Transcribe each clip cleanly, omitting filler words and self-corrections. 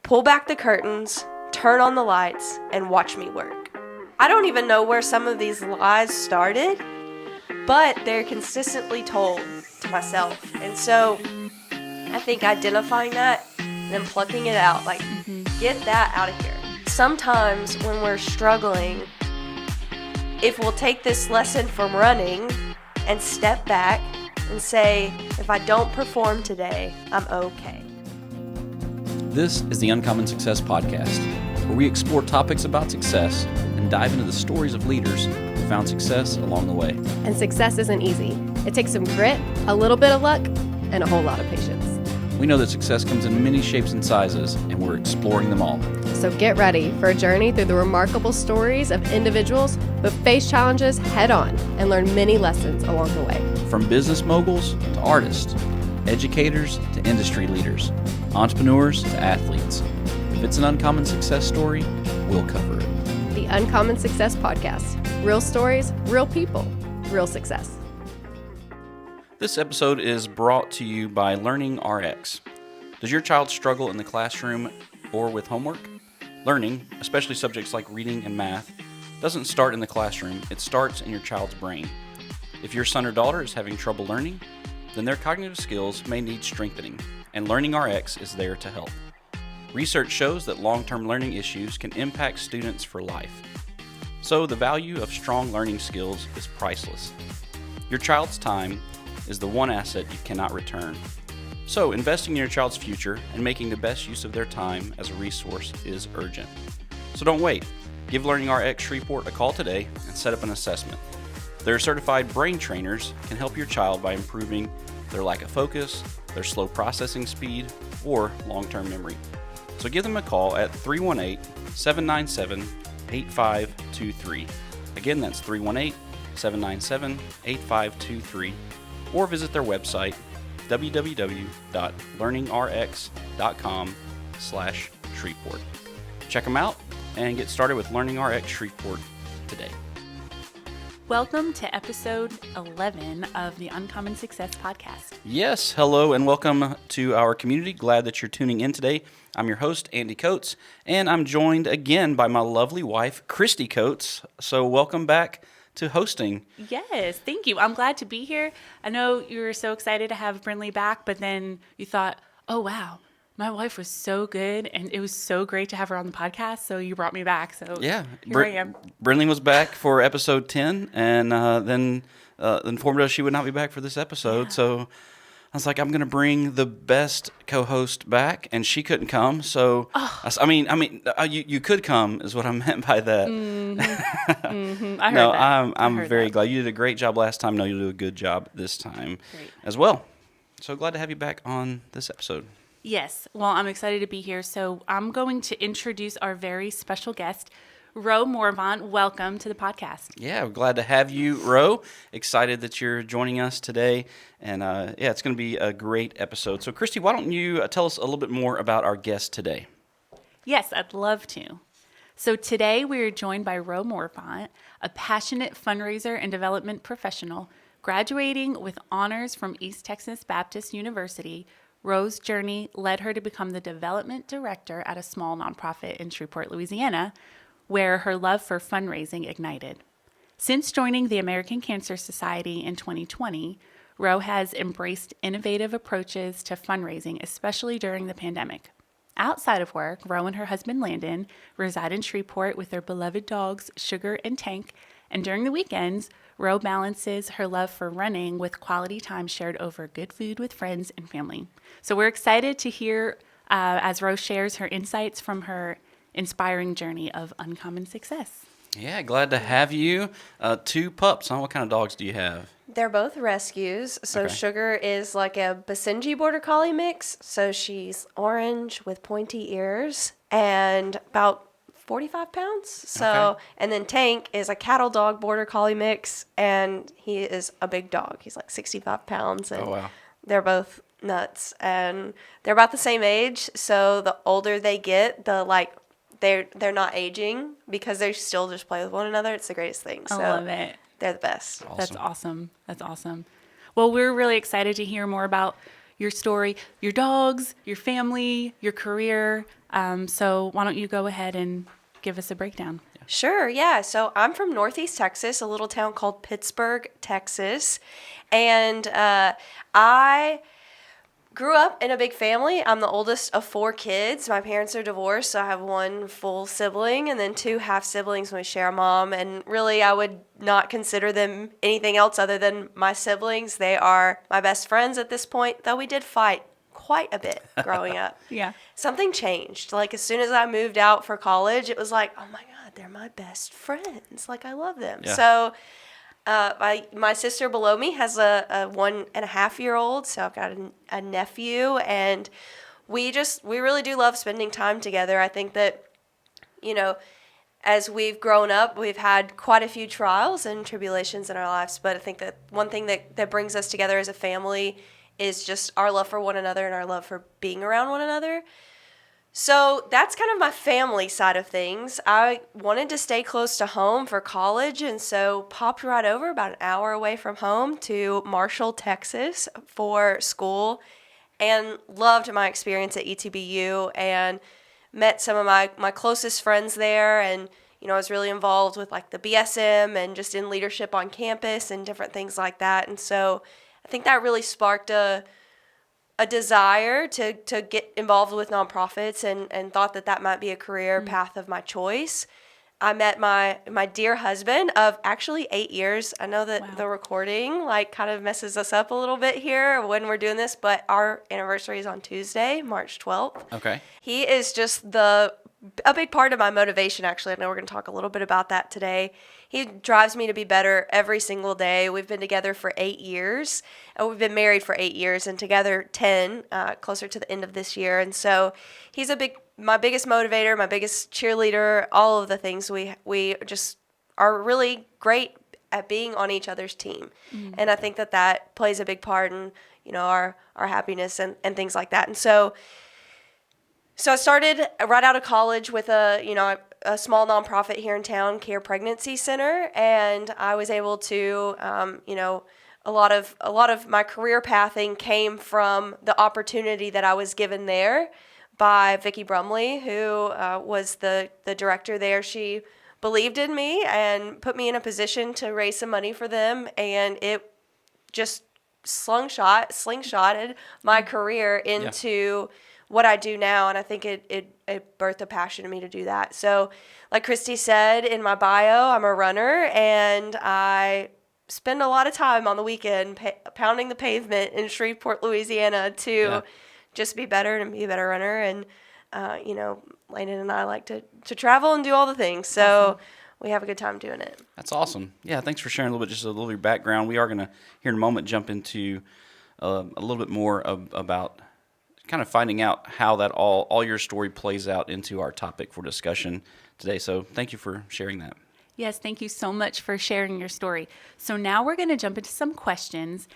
pull back the curtains, turn on the lights, and watch me work. I don't even know where some of these lies started, but they're consistently told to myself. And so I think identifying that and then plucking it out, like, get that out of here. Sometimes when we're struggling, if we'll take this lesson from running and step back and say, if I don't perform today, I'm okay. This is the Uncommon Success Podcast, where we explore topics about success and dive into the stories of leaders who found success along the way. And success isn't easy. It takes some grit, a little bit of luck, and a whole lot of patience. We know that success comes in many shapes and sizes, and we're exploring them all. So get ready for a journey through the remarkable stories of individuals who have faced challenges head on and learned many lessons along the way. From business moguls to artists, educators to industry leaders, entrepreneurs to athletes. If it's an uncommon success story, we'll cover it. The Uncommon Success Podcast. Real stories, real people, real success. This episode is brought to you by Learning RX. Does your child struggle in the classroom or with homework? Learning, especially subjects like reading and math, doesn't start in the classroom, it starts in your child's brain. If your son or daughter is having trouble learning, then their cognitive skills may need strengthening, and Learning RX is there to help. Research shows that long-term learning issues can impact students for life. So the value of strong learning skills is priceless. Your child's time is the one asset you cannot return. So investing in your child's future and making the best use of their time as a resource is urgent. So don't wait. Give Learning RX Shreveport a call today and set up an assessment. Their certified brain trainers can help your child by improving their lack of focus, their slow processing speed, or long-term memory. So give them a call at 318-797-8523. Again, that's 318-797-8523. Or visit their website, www.learningrx.com/Shreveport. Check them out and get started with Learning RX Shreveport today. Welcome to episode 11 of the Uncommon Success Podcast. Yes, hello and welcome to our community. Glad that you're tuning in today. I'm your host, Andy Coats, and I'm joined again by my lovely wife, Cristi Coats. So welcome back to hosting. Yes, thank you. I'm glad to be here. I know you were so excited to have Brinley back, but then you thought, oh, wow, my wife was so good, and it was so great to have her on the podcast, so you brought me back. So yeah, here I am. Brinley was back for episode 10, and then informed us she would not be back for this episode, Yeah. So I was like, I'm going to bring the best co-host back, and she couldn't come, so you could come is what I meant by that. I heard that. I'm very glad. You did a great job last time. No, you'll do a good job this time Great. as well. So glad to have you back on this episode. Yes, well, I'm excited to be here. So I'm going to introduce our very special guest, Ro Movant. Welcome to the podcast. Yeah, we're glad to have you, Ro. Excited that you're joining us today. And it's going to be a great episode. So, Cristi, why don't you tell us a little bit more about our guest today? Yes, I'd love to. So today we are joined by Ro Movant, a passionate fundraiser and development professional, graduating with honors from East Texas Baptist University. Ro's journey led her to become the development director at a small nonprofit in Shreveport, Louisiana, where her love for fundraising ignited. Since joining the American Cancer Society in 2020, Ro has embraced innovative approaches to fundraising, especially during the pandemic. Outside of work, Ro and her husband Landon reside in Shreveport with their beloved dogs, Sugar and Tank, and during the weekends, Ro balances her love for running with quality time shared over good food with friends and family. So we're excited to hear as Ro shares her insights from her inspiring journey of uncommon success. Yeah, glad to have you. 2 pups, huh? What kind of dogs do you have? They're both rescues. So Okay. Sugar is like a Basenji Border Collie mix. So she's orange with pointy ears and about 45 pounds. So, Okay. And then Tank is a cattle dog Border Collie mix, and he is a big dog. He's like 65 pounds. And Oh, wow. they're both nuts, and they're about the same age. So the older they get, they're not aging because they still just play with one another. It's the greatest thing. So I love it. They're the best. Awesome. That's awesome. That's awesome. Well, we're really excited to hear more about your story, your dogs, your family, your career. So why don't you go ahead and give us a breakdown? Sure, yeah. So I'm from Northeast Texas, a little town called Pittsburgh, Texas. And I grew up in a big family. I'm the oldest of 4 kids. My parents are divorced, so I have 1 full sibling and then 2 half siblings. We share a mom. And really, I would not consider them anything else other than my siblings. They are my best friends at this point, though we did fight quite a bit growing up. Yeah. Something changed. Like, as soon as I moved out for college, it was like, oh my God, they're my best friends. Like, I love them. Yeah. So my sister below me has a 1.5-year-old, so I've got a nephew, and we really do love spending time together. I think that, as we've grown up, we've had quite a few trials and tribulations in our lives, but I think that one thing that brings us together as a family is just our love for one another and our love for being around one another. So that's kind of my family side of things. I wanted to stay close to home for college, and so popped right over about an hour away from home to Marshall, Texas for school, and loved my experience at ETBU and met some of my closest friends there, and I was really involved with like the BSM and just in leadership on campus and different things like that. And so I think that really sparked a desire to get involved with nonprofits and thought that might be a career path of my choice. I met my dear husband of actually 8 years. I know that the recording kind of messes us up a little bit here when we're doing this, but our anniversary is on Tuesday, March 12th. Okay. He is just a big part of my motivation, actually. I know we're going to talk a little bit about that today. He drives me to be better every single day. We've been together for 8 years. We've been married for 8 years and together 10, closer to the end of this year. And so he's my biggest motivator, my biggest cheerleader, all of the things. We just are really great at being on each other's team. Mm-hmm. And I think that plays a big part in, our happiness and things like that. And so I started right out of college with a small nonprofit here in town, Care Pregnancy Center, and I was able to, a lot of my career pathing came from the opportunity that I was given there by Vicki Brumley, who was the director there. She believed in me and put me in a position to raise some money for them, and it just slingshotted my career into what I do now, and I think it birthed a passion in me to do that. So, like Cristi said in my bio, I'm a runner, and I spend a lot of time on the weekend pounding the pavement in Shreveport, Louisiana to just be better and be a better runner. And, Landon and I like to travel and do all the things. So we have a good time doing it. That's awesome. Yeah, thanks for sharing a little bit of your background. We are going to, here in a moment, jump into a little bit more about kind of finding out how that all your story plays out into our topic for discussion today. So thank you for sharing that. Yes, thank you so much for sharing your story. So now we're going to jump into some questions.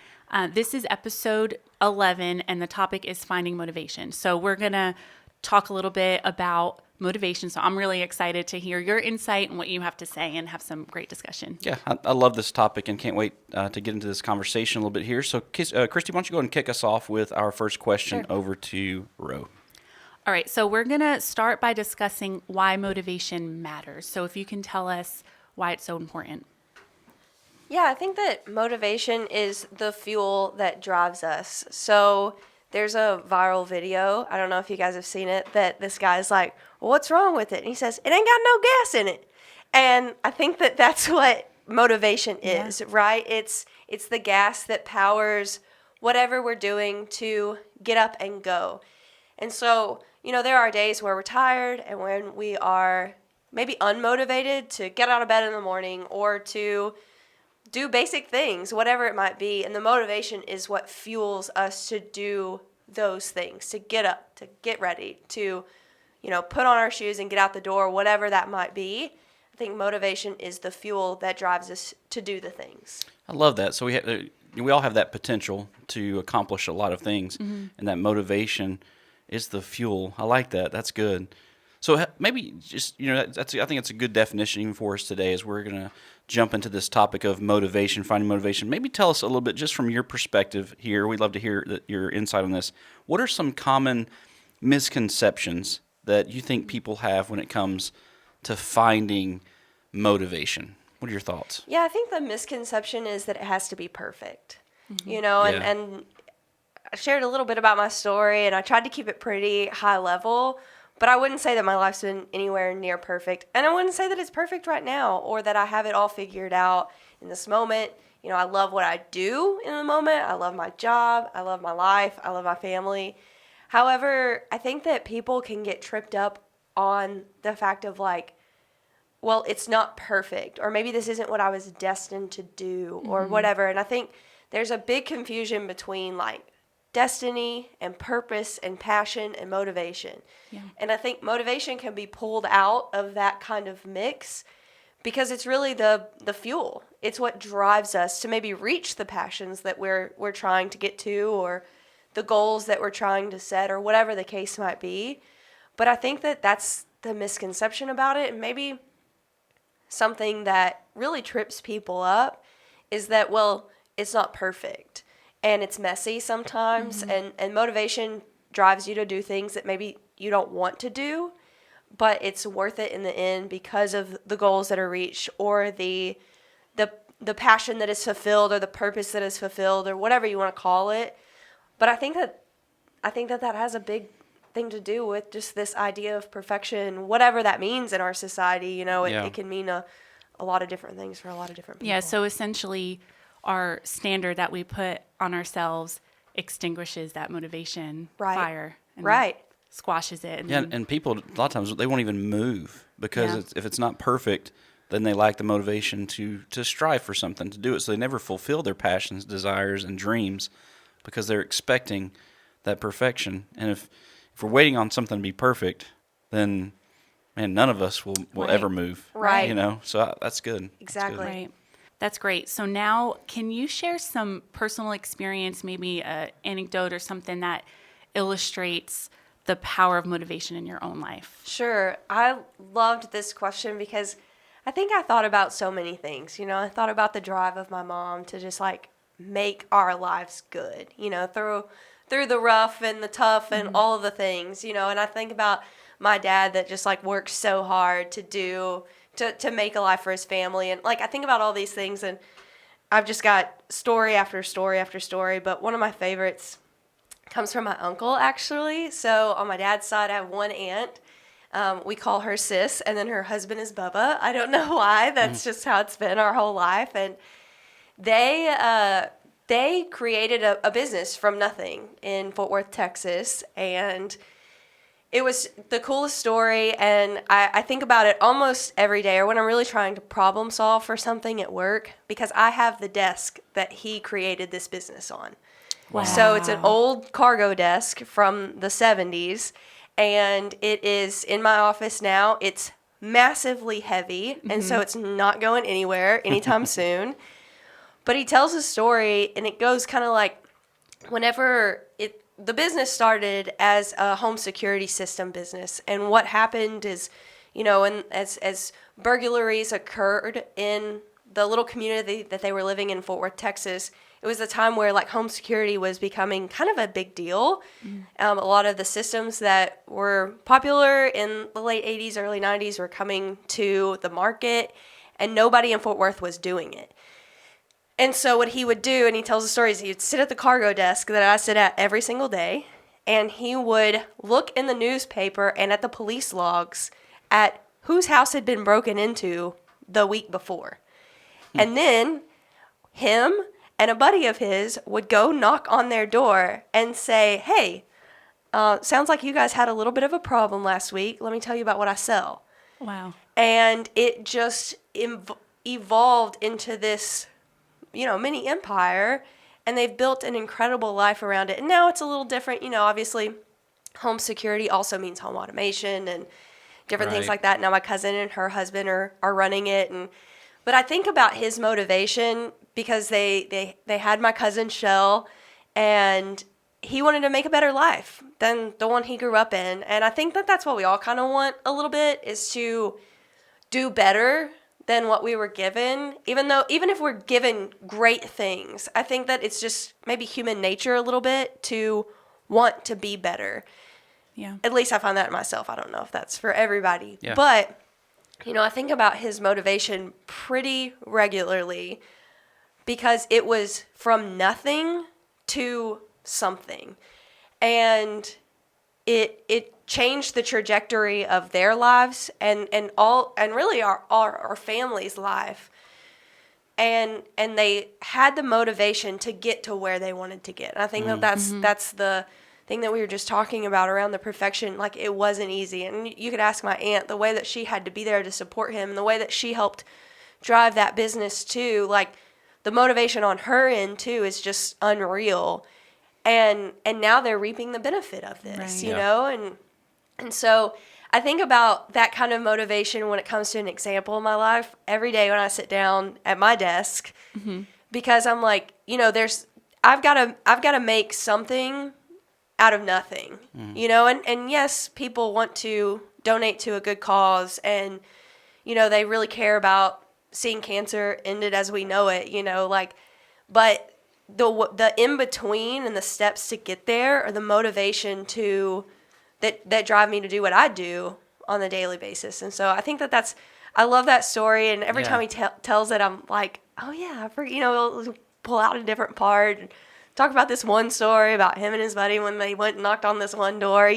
This is episode 11, and the topic is finding motivation. So we're going to talk a little bit about motivation. So I'm really excited to hear your insight and what you have to say and have some great discussion. Yeah, I love this topic and can't wait to get into this conversation a little bit here. So Cristi, why don't you go ahead and kick us off with our first question over to Ro. All right, so we're going to start by discussing why motivation matters. So if you can tell us why it's so important. Yeah, I think that motivation is the fuel that drives us. So there's a viral video, I don't know if you guys have seen it, that this guy's like, well, what's wrong with it? And he says, it ain't got no gas in it. And I think that that's what motivation is, right? It's the gas that powers whatever we're doing to get up and go. And so, there are days where we're tired and when we are maybe unmotivated to get out of bed in the morning or to do basic things, whatever it might be. And the motivation is what fuels us to do those things, to get up, to get ready, to, put on our shoes and get out the door, whatever that might be. I think motivation is the fuel that drives us to do the things. I love that. So we all have that potential to accomplish a lot of things, and that motivation is the fuel. I like that. That's good. So maybe just, I think it's a good definition even for us today as we're going to jump into this topic of motivation, finding motivation. Maybe tell us a little bit just from your perspective here. We'd love to hear your insight on this. What are some common misconceptions that you think people have when it comes to finding motivation? What are your thoughts? Yeah, I think the misconception is that it has to be perfect, Yeah. and I shared a little bit about my story, and I tried to keep it pretty high level, but I wouldn't say that my life's been anywhere near perfect, and I wouldn't say that it's perfect right now or that I have it all figured out in this moment. I love what I do in the moment. I love my job. I love my life. I love my family. However, I think that people can get tripped up on the fact of well, it's not perfect, or maybe this isn't what I was destined to do, or whatever. And I think there's a big confusion between destiny and purpose and passion and motivation. Yeah. And I think motivation can be pulled out of that kind of mix because it's really the fuel. It's what drives us to maybe reach the passions that we're trying to get to, or the goals that we're trying to set, or whatever the case might be. But I think that that's the misconception about it, and maybe something that really trips people up is that, well, it's not perfect and it's messy sometimes, and motivation drives you to do things that maybe you don't want to do, but it's worth it in the end because of the goals that are reached, or the passion that is fulfilled, or the purpose that is fulfilled, or whatever you want to call it. But I think that has a big thing to do with just this idea of perfection, whatever that means in our society. It can mean a lot of different things for a lot of different people. Yeah, so essentially our standard that we put on ourselves extinguishes that motivation fire. And squashes it. And people, a lot of times, they won't even move because if it's not perfect, then they lack the motivation to strive for something, to do it. So they never fulfill their passions, desires, and dreams because they're expecting that perfection. And if we're waiting on something to be perfect, then, man, none of us will ever move. Right. So that's good. Exactly. That's good. Right. That's great. So now, can you share some personal experience, maybe an anecdote or something that illustrates the power of motivation in your own life? Sure. I loved this question because I think I thought about so many things. I thought about the drive of my mom to just make our lives good, through the rough and the tough and all of the things, and I think about my dad that just worked so hard to make a life for his family. And I think about all these things, and I've just got story after story after story. But one of my favorites comes from my uncle, actually. So on my dad's side, I have one aunt. We call her Sis, and then her husband is Bubba. I don't know why. That's just how it's been our whole life. And they created a business from nothing in Fort Worth, Texas, and it was the coolest story. And I think about it almost every day, or when I'm really trying to problem solve for something at work, because I have the desk that he created this business on. Wow. So it's an old cargo desk from the 70s, and it is in my office now. It's massively heavy, and so it's not going anywhere anytime soon. But he tells a story, and it goes kind of whenever the business started as a home security system business, and what happened is, and as burglaries occurred in the little community that they were living in, Fort Worth, Texas, it was a time where home security was becoming kind of a big deal. A lot of the systems that were popular in the late 80s, early 90s were coming to the market, and nobody in Fort Worth was doing it. And so what he would do, and he tells the stories, he would sit at the cargo desk that I sit at every single day, and he would look in the newspaper and at the police logs at whose house had been broken into the week before. And then him and a buddy of his would go knock on their door and say, hey, sounds like you guys had a little bit of a problem last week. Let me tell you about what I sell. Wow. And it just evolved into this mini empire, and they've built an incredible life around it. And now it's a little different. Obviously home security also means home automation and different things like that. Now my cousin and her husband are running it. But I think about his motivation because they had my cousin Shell, and he wanted to make a better life than the one he grew up in. And I think that that's what we all kind of want a little bit, is to do better than what we were given. Even if we're given great things, I think that it's just maybe human nature a little bit to want to be better. Yeah. At least I find that in myself. I don't know if that's for everybody. Yeah. But, I think about his motivation pretty regularly, because it was from nothing to something. And it changed the trajectory of their lives and really our family's life. And they had the motivation to get to where they wanted to get. And I think that's the thing that we were just talking about around the perfection. Like, it wasn't easy. And you could ask my aunt, the way that she had to be there to support him, and the way that she helped drive that business too. Like, the motivation on her end too is just unreal. And now they're reaping the benefit of this, Right. And so I think about that kind of motivation when it comes to an example in my life every day when I sit down at my desk, because I'm like, I've got to make something out of nothing, and yes, people want to donate to a good cause, and, they really care about seeing cancer ended as we know it, but the in between and the steps to get there are the motivation that drive me to do what I do on a daily basis. And so I think I love that story. And every time he tells it, I'm like, oh yeah, we'll pull out a different part and talk about this one story about him and his buddy when they went and knocked on this one door,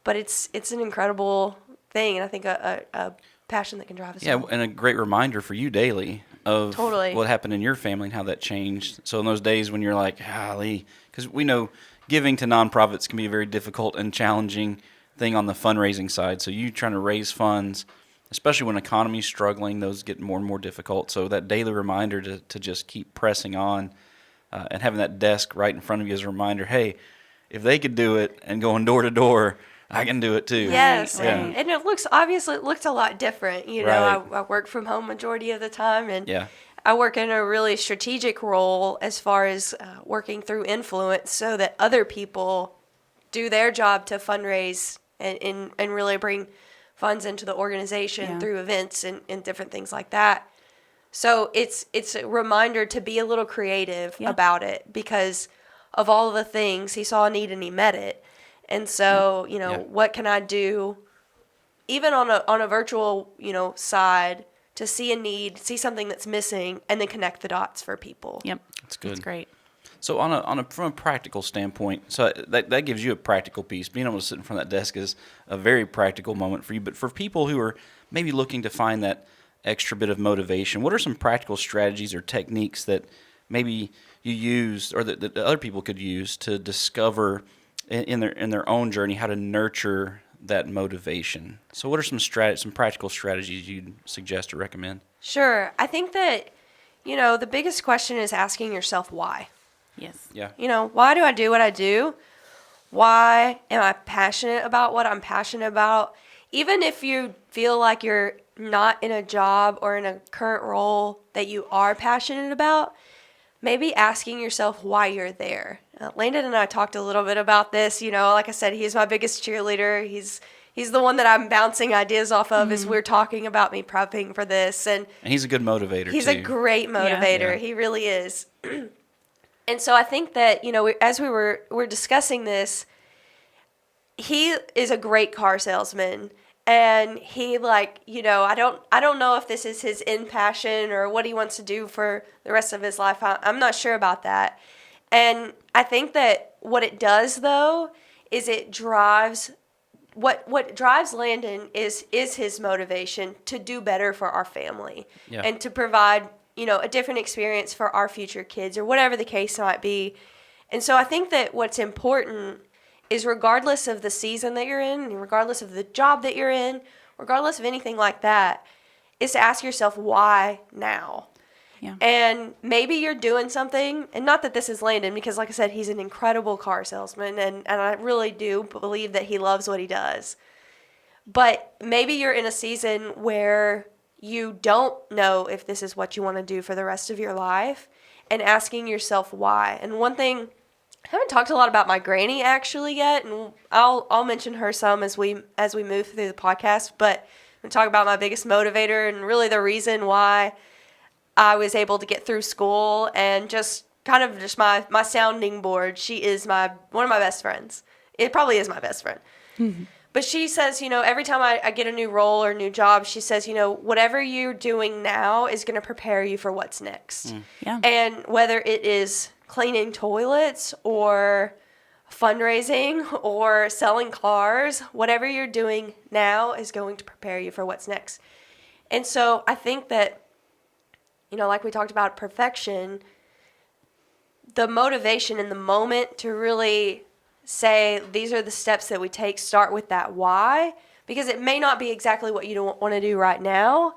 but it's an incredible thing. And I think a passion that can drive us. Yeah, all. and a great reminder for you daily of Totally. what happened in your family and how that changed. So in those days when you're like, golly, because we know giving to nonprofits can be a very difficult and challenging thing on the fundraising side. So you trying to raise funds, especially when economy's struggling, those get more and more difficult. So that daily reminder to just keep pressing on, and having that desk right in front of you as a reminder, hey, if they could do it and going door to door, I can do it too. Yes, Right. and it looks a lot different. Right. I work from home majority of the time, and Yeah. I work in a really strategic role as far as working through influence, so that other people do their job to fundraise and really bring funds into the organization through events and different things like that. So it's a reminder to be a little creative about it, because of all the things he saw a need and he met it. And so, what can I do, even on a virtual, side, to see a need, see something that's missing, and then connect the dots for people. Yep. That's good. That's great. So from a practical standpoint, so that gives you a practical piece. Being able to sit in front of that desk is a very practical moment for you. But for people who are maybe looking to find that extra bit of motivation, what are some practical strategies or techniques that maybe you use, or that other people could use, to discover in their own journey how to nurture that motivation? So what are some practical strategies you'd suggest or recommend? Sure. I think that, the biggest question is asking yourself why. Yes. Yeah. Why do I do what I do? Why am I passionate about what I'm passionate about? Even if you feel like you're not in a job or in a current role that you are passionate about, maybe asking yourself why you're there. Landon and I talked a little bit about this. Like I said, he's my biggest cheerleader. He's the one that I'm bouncing ideas off of as we're talking about me prepping for this. And he's a good motivator, he's too. a great motivator. Yeah. He really is. And so I think that, as we were discussing this, he is a great car salesman. And he, I don't know if this is his in passion or what he wants to do for the rest of his life. I'm not sure about that. And I think that what it does, though, is it drives what drives Landon is his motivation to do better for our family and to provide, a different experience for our future kids, or whatever the case might be. And so I think that what's important is, regardless of the season that you're in, regardless of the job that you're in, regardless of anything like that, is to ask yourself, why now? Yeah. And maybe you're doing something, and not that this is Landon, because like I said, he's an incredible car salesman, and I really do believe that he loves what he does. But maybe you're in a season where you don't know if this is what you want to do for the rest of your life, and asking yourself why. And one thing I haven't talked a lot about my granny actually yet, and I'll mention her some as we move through the podcast. But I'm gonna talk about my biggest motivator and really the reason why I was able to get through school and just kind of just my sounding board. She is one of my best friends. It probably is my best friend. Mm-hmm. But she says, every time I get a new role or new job, she says, whatever you're doing now is going to prepare you for what's next. Yeah. And whether it is cleaning toilets or fundraising or selling cars, whatever you're doing now is going to prepare you for what's next. And so I think that, like we talked about perfection, the motivation in the moment to really say these are the steps that we take, start with that why, because it may not be exactly what you don't want to do right now,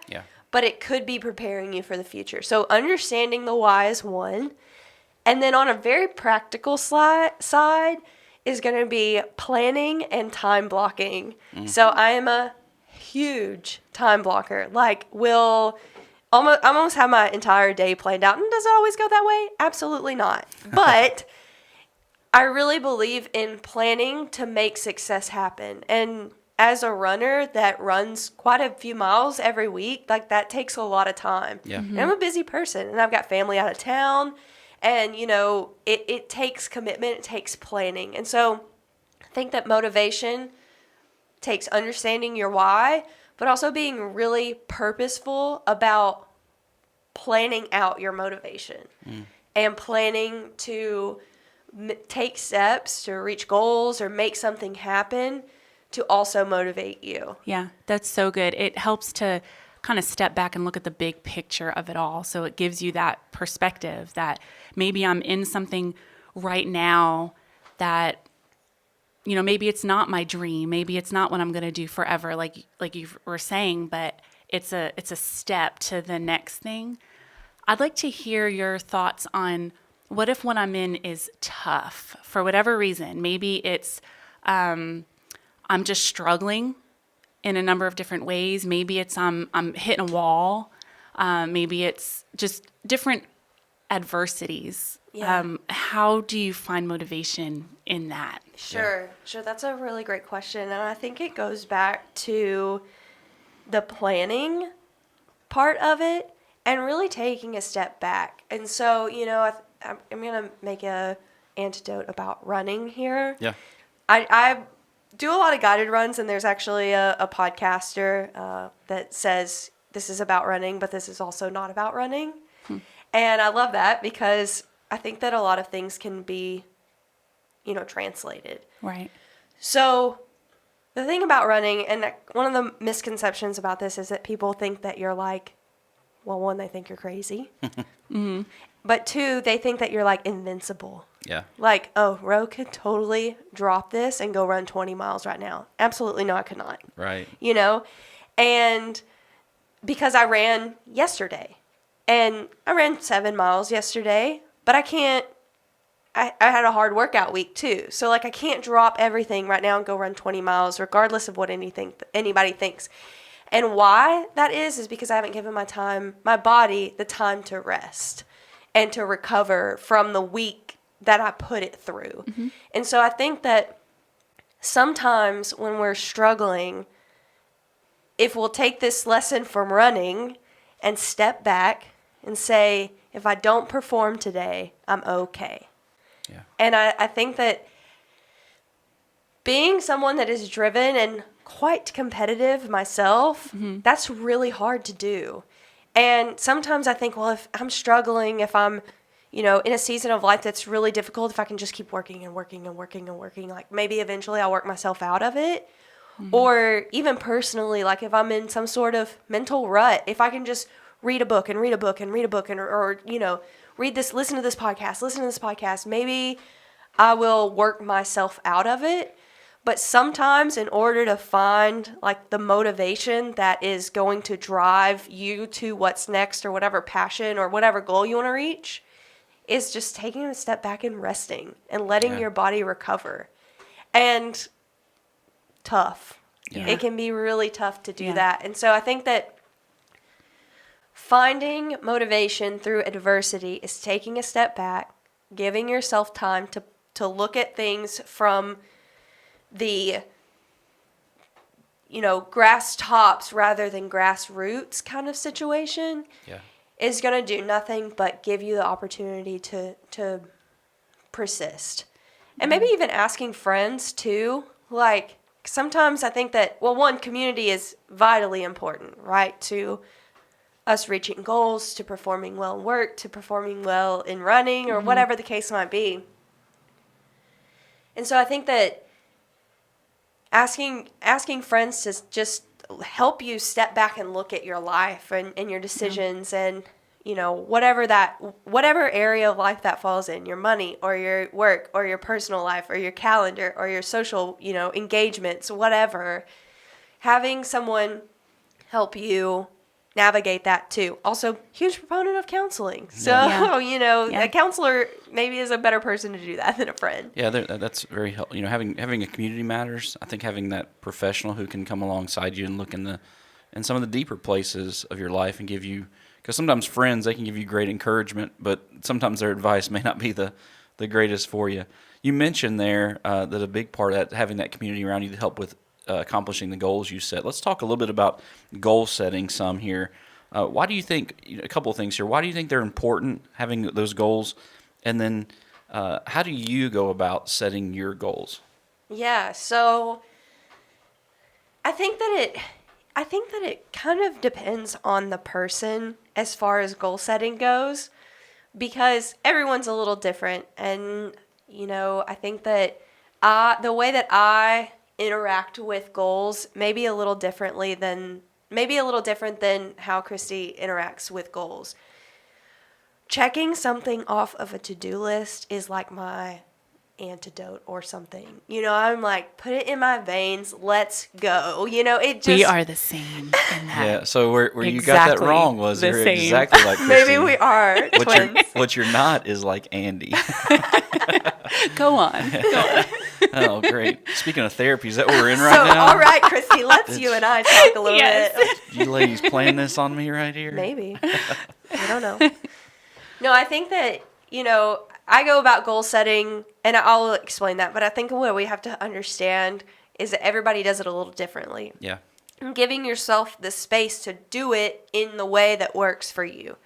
but it could be preparing you for the future. So understanding the why is one. And then on a very practical side is going to be planning and time blocking. So I am a huge time blocker. Like, I almost have my entire day planned out. And does it always go that way? Absolutely not. But I really believe in planning to make success happen. And as a runner that runs quite a few miles every week, like that takes a lot of time. Yeah. And I'm a busy person and I've got family out of town and, it takes commitment, it takes planning. And so I think that motivation takes understanding your why, but also being really purposeful about planning out your motivation and planning to take steps to reach goals or make something happen to also motivate you. Yeah, that's so good. It helps to kind of step back and look at the big picture of it all. So it gives you that perspective that maybe I'm in something right now that, maybe it's not my dream. Maybe it's not what I'm going to do forever, like you were saying, but it's a step to the next thing. I'd like to hear your thoughts on what if what I'm in is tough for whatever reason? Maybe it's I'm just struggling in a number of different ways. Maybe it's I'm hitting a wall. Maybe it's just different adversities. Yeah. How do you find motivation in that? Sure. That's a really great question. And I think it goes back to the planning part of it and really taking a step back. And so, I'm going to make a antidote about running here. Yeah. I do a lot of guided runs, and there's actually a podcaster that says this is about running, but this is also not about running. And I love that because I think that a lot of things can be, translated. Right. So the thing about running, and one of the misconceptions about this is that people think that you're like, well, one, they think you're crazy. Mm-hmm. But two, they think that you're like invincible. Yeah. Like, oh, Ro could totally drop this and go run 20 miles right now. Absolutely no, I could not. Right. And because I ran yesterday and I ran 7 miles yesterday, but I had a hard workout week too. So like I can't drop everything right now and go run 20 miles regardless of what anybody thinks. And why that is because I haven't given my body the time to rest and to recover from the week that I put it through. Mm-hmm. And so I think that sometimes when we're struggling, if we'll take this lesson from running and step back and say, if I don't perform today, I'm okay. Yeah. And I think that being someone that is driven and quite competitive myself, that's really hard to do. And sometimes I think, well, if I'm struggling, if I'm, in a season of life that's really difficult, if I can just keep working and working and working and working, like maybe eventually I'll work myself out of it. Mm-hmm. Or even personally, like if I'm in some sort of mental rut, if I can just read a book and read a book and read a book or read this, listen to this podcast, maybe I will work myself out of it. But sometimes in order to find like the motivation that is going to drive you to what's next or whatever passion or whatever goal you want to reach is just taking a step back and resting and letting your body recover. And tough. Yeah. It can be really tough to do that. And so I think that finding motivation through adversity is taking a step back, giving yourself time to to look at things from the, grass tops rather than grassroots kind of situation is going to do nothing but give you the opportunity to persist. And maybe even asking friends too. Like, sometimes I think that, one, community is vitally important, right? To us reaching goals, to performing well in work, to performing well in running, or whatever the case might be. And so I think that asking friends to just help you step back and look at your life and your decisions and, whatever area of life that falls in, your money or your work or your personal life or your calendar or your social, engagements, whatever, having someone help you navigate that too. Also, huge proponent of counseling. So, a counselor maybe is a better person to do that than a friend. Yeah, that's very helpful. Having a community matters. I think having that professional who can come alongside you and look in some of the deeper places of your life and give you, because sometimes friends, they can give you great encouragement, but sometimes their advice may not be the greatest for you. You mentioned there that a big part of that, having that community around you to help with accomplishing the goals you set. Let's talk a little bit about goal setting some here. Why do you think, a couple of things here, why do you think they're important, having those goals? And then how do you go about setting your goals? Yeah, so I think that it kind of depends on the person as far as goal setting goes, because everyone's a little different. And, I think that the way that I interact with goals may be a little different than how Cristi interacts with goals. Checking something off of a to-do list is like my antidote or something. I'm like, put it in my veins, let's go. It just... We are the same in that. Yeah, so where you got that wrong was you're exactly like Cristi. Maybe we are twins. What you're not is like Andy. Go on. Oh, great. Speaking of therapy, is that what we're in right now? All right, Cristi, let's you and I talk a little bit. You ladies playing this on me right here? Maybe. I don't know. No, I think that, I go about goal setting, and I'll explain that, but I think what we have to understand is that everybody does it a little differently. Yeah. And giving yourself the space to do it in the way that works for you.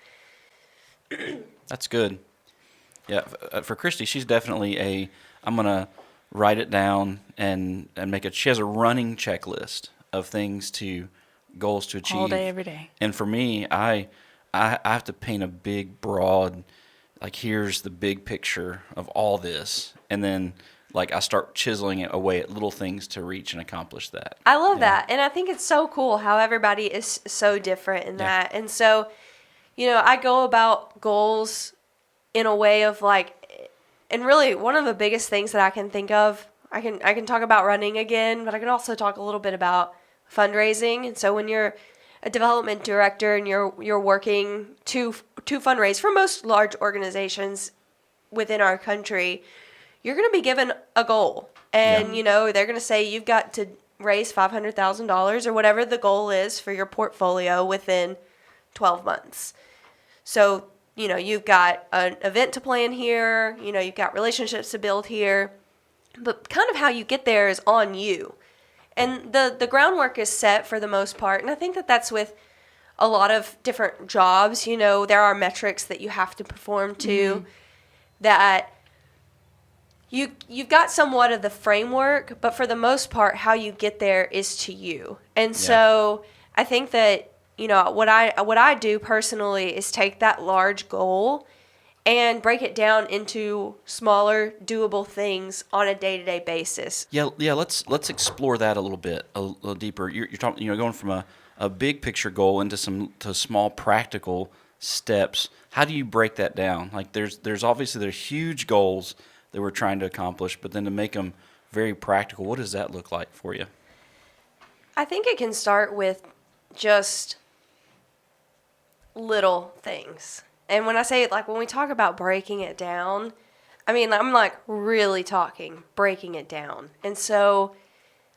That's good. Yeah, for Cristi, she's definitely I'm going to write it down and make she has a running checklist of goals to achieve. All day, every day. And for me, I have to paint a big, broad, like, here's the big picture of all this. And then, like, I start chiseling it away at little things to reach and accomplish that. I love that. And I think it's so cool how everybody is so different in that. And so, I go about goals in a way of, like, and really one of the biggest things that I can think of, I can talk about running again, but I can also talk a little bit about fundraising. And so when you're a development director and you're working to fundraise for most large organizations within our country, you're going to be given a goal. And, they're going to say you've got to raise $500,000 or whatever the goal is for your portfolio within 12 months. So, you've got an event to plan here, you've got relationships to build here, but kind of how you get there is on you. And the groundwork is set for the most part. And I think that that's with a lot of different jobs. There are metrics that you have to perform to that you've got somewhat of the framework, but for the most part, how you get there is to you. And so I think that, what I do personally is take that large goal and break it down into smaller, doable things on a day-to-day basis. Yeah. Let's explore that a little bit, a little deeper. You're talking, going from a big picture goal into small practical steps. How do you break that down? Like, there's obviously huge goals that we're trying to accomplish, but then to make them very practical, what does that look like for you? I think it can start with just little things. And when I say, like, when we talk about breaking it down, I mean, I'm, like, really talking breaking it down. And so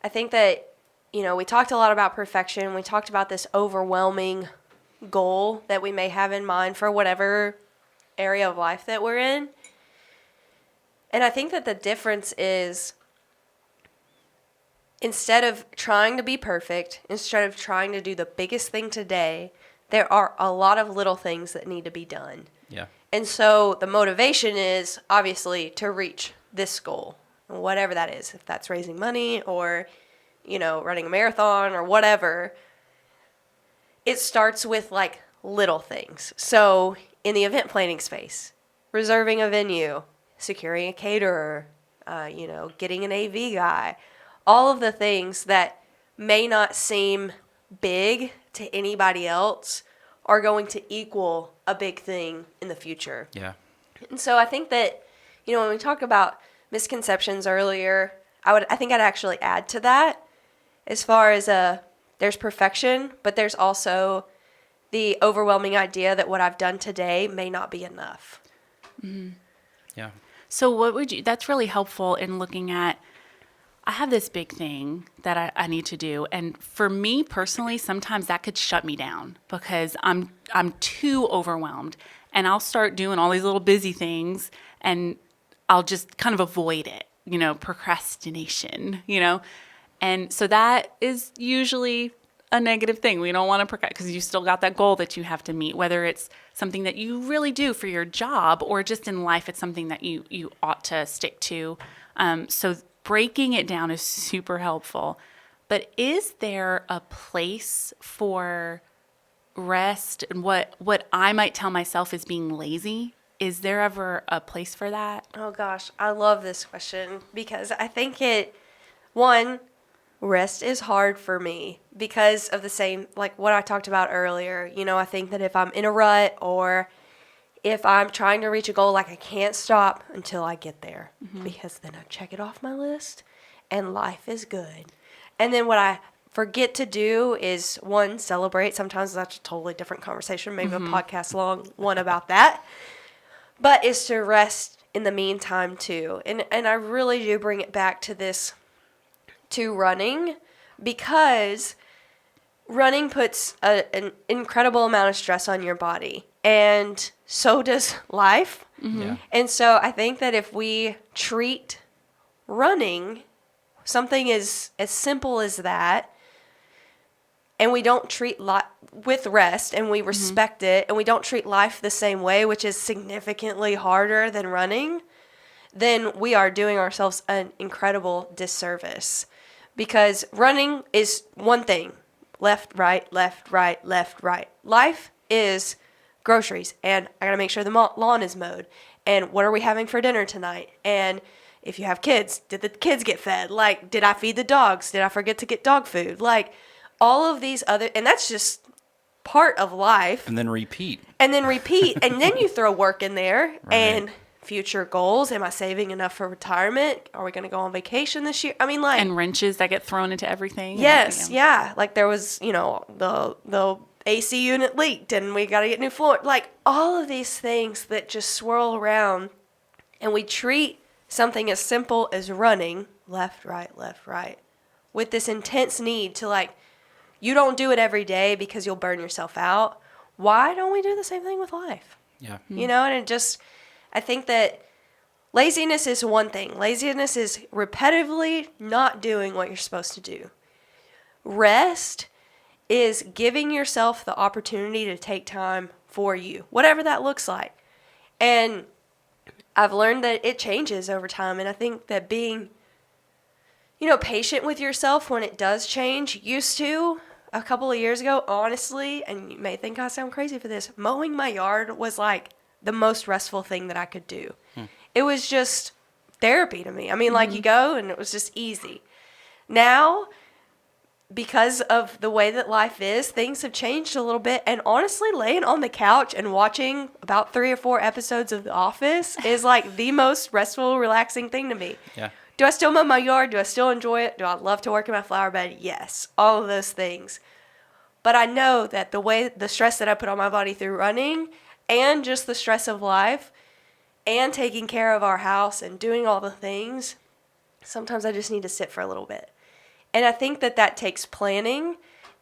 I think that, we talked a lot about perfection. We talked about this overwhelming goal that we may have in mind for whatever area of life that we're in. And I think that the difference is, instead of trying to be perfect, instead of trying to do the biggest thing today, there are a lot of little things that need to be done. Yeah. And so the motivation is obviously to reach this goal, whatever that is, if that's raising money or, running a marathon or whatever. It starts with like little things. So in the event planning space, reserving a venue, securing a caterer, getting an AV guy, all of the things that may not seem big to anybody else are going to equal a big thing in the future. Yeah. And so I think that, when we talk about misconceptions earlier, I think I'd actually add to that, as far as there's perfection, but there's also the overwhelming idea that what I've done today may not be enough. Mm-hmm. Yeah. So that's really helpful in looking at, I have this big thing that I need to do. And for me personally, sometimes that could shut me down because I'm too overwhelmed, and I'll start doing all these little busy things and I'll just kind of avoid it, procrastination, And so that is usually a negative thing. We don't want to procrastinate because you still got that goal that you have to meet, whether it's something that you really do for your job or just in life, it's something that you ought to stick to. So breaking it down is super helpful. But is there a place for rest and what I might tell myself is being lazy? Is there ever a place for that? Oh gosh, I love this question because I think rest is hard for me because of the same, like what I talked about earlier. I think that if I'm in a rut or if I'm trying to reach a goal, like I can't stop until I get there, because then I check it off my list and life is good. And then what I forget to do is, one, celebrate. Sometimes that's a totally different conversation, maybe a podcast long one about that. But is to rest in the meantime too. And I really do bring it back to running, because running puts an incredible amount of stress on your body, and so does life. Yeah. And so I think that if we treat running something as simple as that, and we don't treat with rest, and we respect it, and we don't treat life the same way, which is significantly harder than running, then we are doing ourselves an incredible disservice. Because running is one thing. Left, right, left, right, left, right. Life is groceries, and I gotta make sure the lawn is mowed. And what are we having for dinner tonight? And if you have kids, did the kids get fed? Like, did I feed the dogs? Did I forget to get dog food? Like, all of these other, and that's just part of life. And then repeat. And then you throw work in there, Right. and future goals. Am I saving enough for retirement? Are we going to go on vacation this year? I mean, like, And wrenches that get thrown into everything. yes, yeah. Like there was, the AC unit leaked and we got to get new floor. Like all of these things that just swirl around, and we treat something as simple as running left, right, with this intense need to, like, you don't do it every day because you'll burn yourself out. Why don't we do the same thing with life? Yeah. And it just, I think that laziness is one thing. Laziness is repetitively not doing what you're supposed to do. Rest is giving yourself the opportunity to take time for you, whatever that looks like. And I've learned that it changes over time. And I think that being, patient with yourself when it does change. Used to, a couple of years ago, honestly, and you may think I sound crazy for this, mowing my yard was like the most restful thing that I could do. It was just therapy to me. I mean, like, you go and it was just easy. Now, because of the way that life is, things have changed a little bit. And honestly, laying on the couch and watching about 3 or 4 episodes of The Office is like the most restful, relaxing thing to me. Yeah. Do I still mow my yard? Do I still enjoy it? Do I love to work in my flower bed? Yes, all of those things. But I know that the stress that I put on my body through running, and just the stress of life, and taking care of our house and doing all the things, sometimes I just need to sit for a little bit. And I think that takes planning.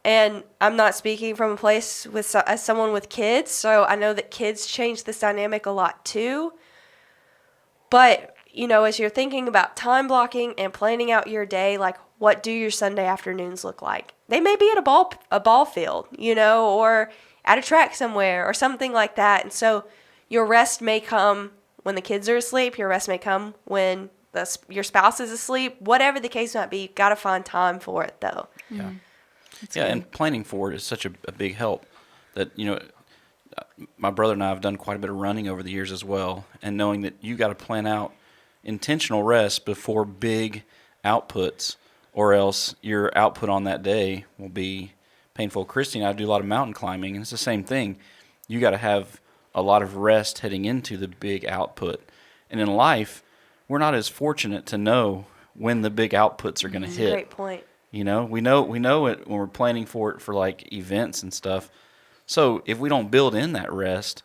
And I'm not speaking from a place as someone with kids, so I know that kids change this dynamic a lot too. But as you're thinking about time blocking and planning out your day, like what do your Sunday afternoons look like? They may be at a ball field, or at a track somewhere or something like that. And so your rest may come when the kids are asleep. Your rest may come when your spouse is asleep. Whatever the case might be, you've got to find time for it, though. Yeah. That's Yeah, good. and planning for it is such a big help that, my brother and I have done quite a bit of running over the years as well, and knowing that you got to plan out intentional rest before big outputs, or else your output on that day will be painful. Cristi and I do a lot of mountain climbing, and it's the same thing. You got to have a lot of rest heading into the big output. And in life, we're not as fortunate to know when the big outputs are going to hit. Great point. We know it when we're planning for it for like events and stuff. So if we don't build in that rest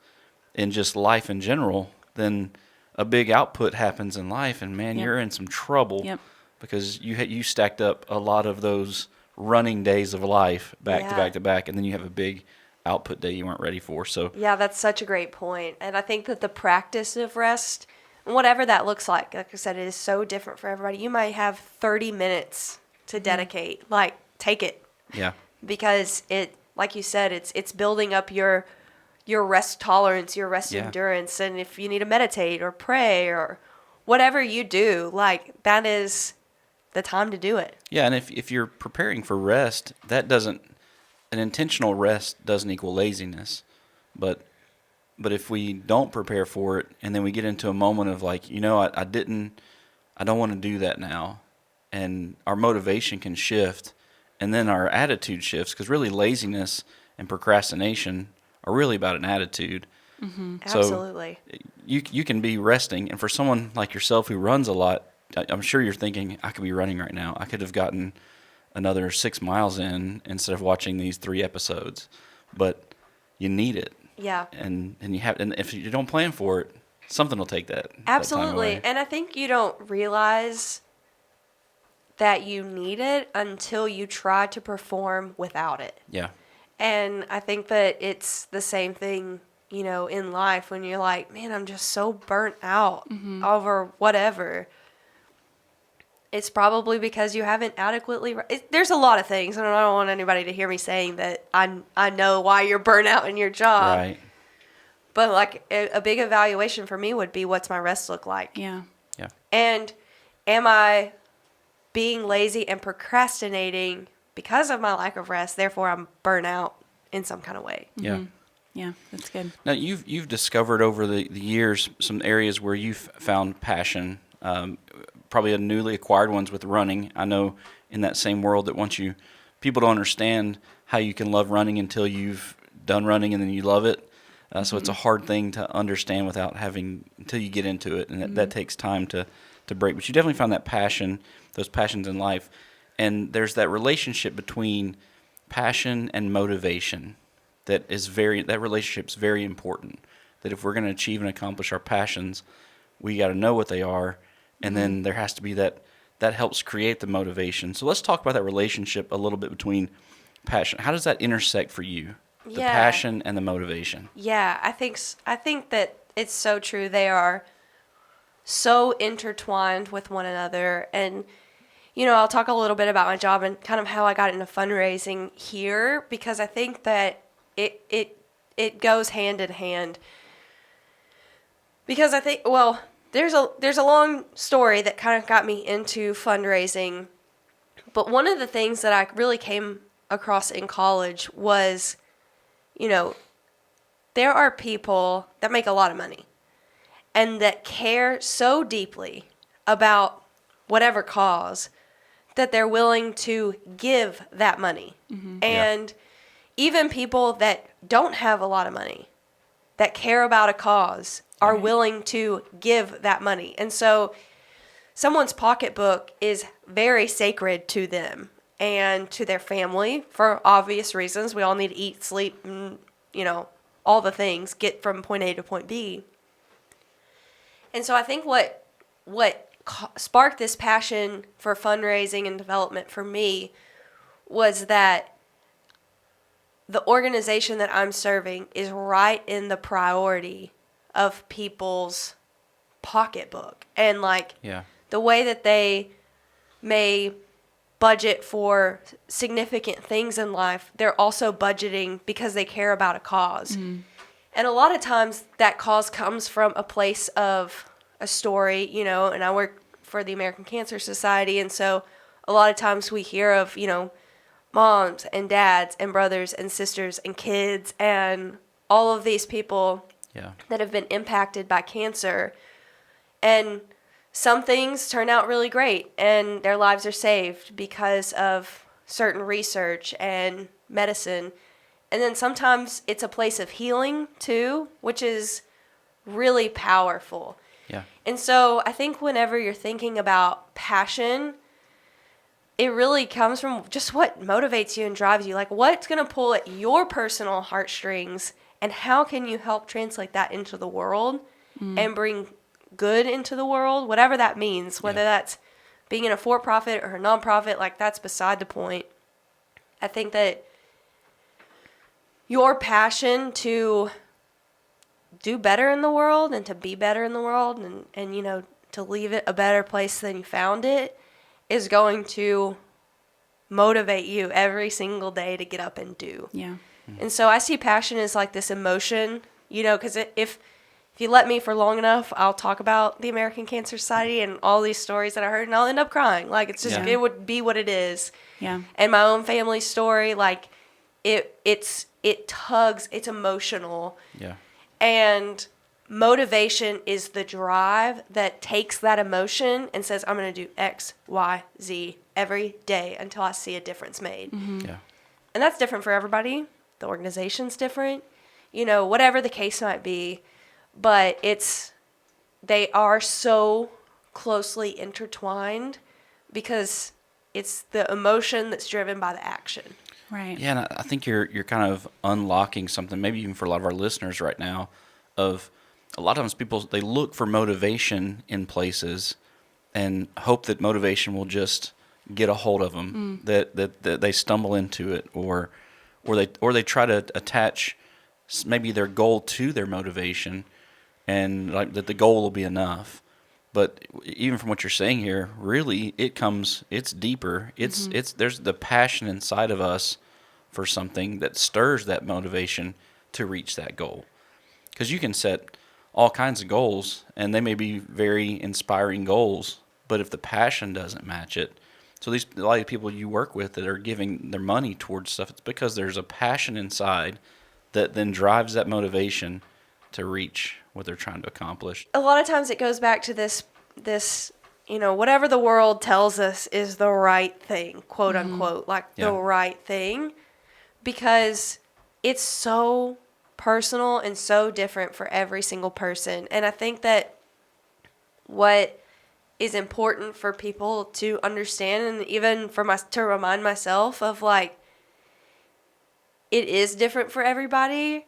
in just life in general, then a big output happens in life, and man, Yep. you're in some trouble Yep. because you stacked up a lot of those running days of life back to Yeah. back to back, and then you have a big output day you weren't ready for. So Yeah, that's such a great point. And I think that the practice of rest, whatever that looks like I said, it is so different for everybody. You might have 30 minutes to dedicate. Like, take it. yeah, Because it, like you said, it's building up your rest tolerance, your rest Yeah. endurance. And if you need to meditate or pray or whatever you do, like, that is the time to do it. yeah. And if you're preparing for rest, an intentional rest doesn't equal laziness, but if we don't prepare for it and then we get into a moment of like, I don't want to do that now, and our motivation can shift, and then our attitude shifts, because really laziness and procrastination are really about an attitude. So Absolutely. you can be resting, and for someone like yourself who runs a lot, I'm sure you're thinking, I could be running right now. I could have gotten another 6 miles in instead of watching these 3 episodes, but you need it. Yeah. And if you don't plan for it, something will take that time Absolutely. away. And I think you don't realize that you need it until you try to perform without it. Yeah. And I think that it's the same thing, in life when you're like, man, I'm just so burnt out over whatever. It's probably because you haven't adequately. There's a lot of things, and I don't want anybody to hear me saying that I know why you're burnt out in your job. Right. But like a big evaluation for me would be, what's my rest look like? Yeah. Yeah. And am I being lazy and procrastinating because of my lack of rest? Therefore, I'm burnt out in some kind of way. Yeah. Yeah, that's good. Now you've discovered over the years some areas where you've found passion, probably a newly acquired ones with running. I know in that same world that people don't understand how you can love running until you've done running and then you love it. So it's a hard thing to understand until you get into it, and that takes time to break. But you definitely found that passion, those passions in life, and there's that relationship between passion and motivation that relationship's very important. That if we're going to achieve and accomplish our passions, we got to know what they are, and then there has to be that helps create the motivation. So let's talk about that relationship a little bit between passion. How does that intersect for you? The Yeah. passion and the motivation. Yeah, I think that it's so true. They are so intertwined with one another. And, I'll talk a little bit about my job and kind of how I got into fundraising here, because I think that it goes hand in hand. Because I think, well, there's a long story that kind of got me into fundraising. But one of the things that I really came across in college was, there are people that make a lot of money and that care so deeply about whatever cause that they're willing to give that money. And even people that don't have a lot of money, that care about a cause, are willing to give that money. And so someone's pocketbook is very sacred to them and to their family for obvious reasons. We all need to eat, sleep, and, all the things, get from point A to point B. And so I think what sparked this passion for fundraising and development for me was that the organization that I'm serving is right in the priority of people's pocketbook and like Yeah. the way that they may budget for significant things in life, they're also budgeting because they care about a cause. And a lot of times that cause comes from a place of a story, you know, and I work for the American Cancer Society. And so a lot of times we hear of, you know, moms and dads and brothers and sisters and kids and all of these people Yeah. that have been impacted by cancer. And some things turn out really great and their lives are saved because of certain research and medicine. And then sometimes it's a place of healing too, which is really powerful. Yeah. And so I think whenever you're thinking about passion, it really comes from just what motivates you and drives you. Like, what's going to pull at your personal heartstrings, and how can you help translate that into the world and bring good into the world, whatever that means, whether that's being in a for-profit or a non-profit, like, that's beside the point. I think that your passion to do better in the world and to be better in the world and you know, to leave it a better place than you found it is going to motivate you every single day to get up and do. Yeah. And so I see passion as like this emotion, you know, because if you let me for long enough, I'll talk about the American Cancer Society and all these stories that I heard, and I'll end up crying. Like, it's just, Yeah. it would be what it is. Yeah. And my own family story, like, it tugs, it's emotional. Yeah. And motivation is the drive that takes that emotion and says, I'm going to do X, Y, Z every day until I see a difference made. Yeah. And that's different for everybody. The organization's different, you know, whatever the case might be. But they are so closely intertwined because it's the emotion that's driven by the action. Right. Yeah, and I think you're kind of unlocking something, maybe even for a lot of our listeners right now, of a lot of times people, they look for motivation in places and hope that motivation will just get a hold of them, that they stumble into it, or they try to attach maybe their goal to their motivation, and like that the goal will be enough. But even from what you're saying here, really, it's deeper. It's there's the passion inside of us for something that stirs that motivation to reach that goal. Because you can set all kinds of goals, and they may be very inspiring goals, but if the passion doesn't match it, so a lot of people you work with that are giving their money towards stuff, it's because there's a passion inside that then drives that motivation to reach what they're trying to accomplish. A lot of times it goes back to this, you know, whatever the world tells us is the right thing, quote unquote, like the right thing, because it's so personal and so different for every single person. And I think that what is important for people to understand, and even to remind myself of, like, it is different for everybody,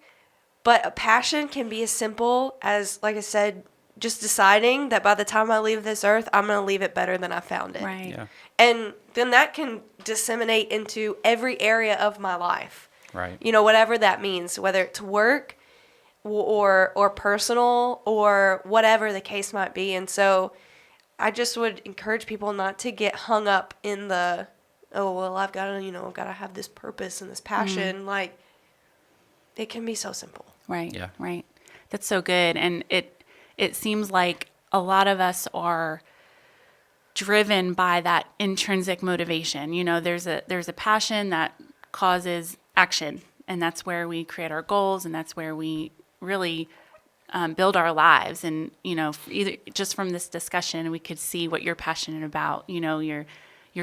but a passion can be as simple as, like I said, just deciding that by the time I leave this earth, I'm going to leave it better than I found it. Right. Yeah. And then that can disseminate into every area of my life. Right. You know, whatever that means, whether it's work or personal or whatever the case might be. And so I just would encourage people not to get hung up in the, oh, well, I've got to have this purpose and this passion. Like, it can be so simple. Right. Yeah. Right. That's so good. And it seems like a lot of us are driven by that intrinsic motivation. You know, there's a passion that causes action, and that's where we create our goals, and that's where we really build our lives. And, you know, either just from this discussion, we could see what you're passionate about, you know, your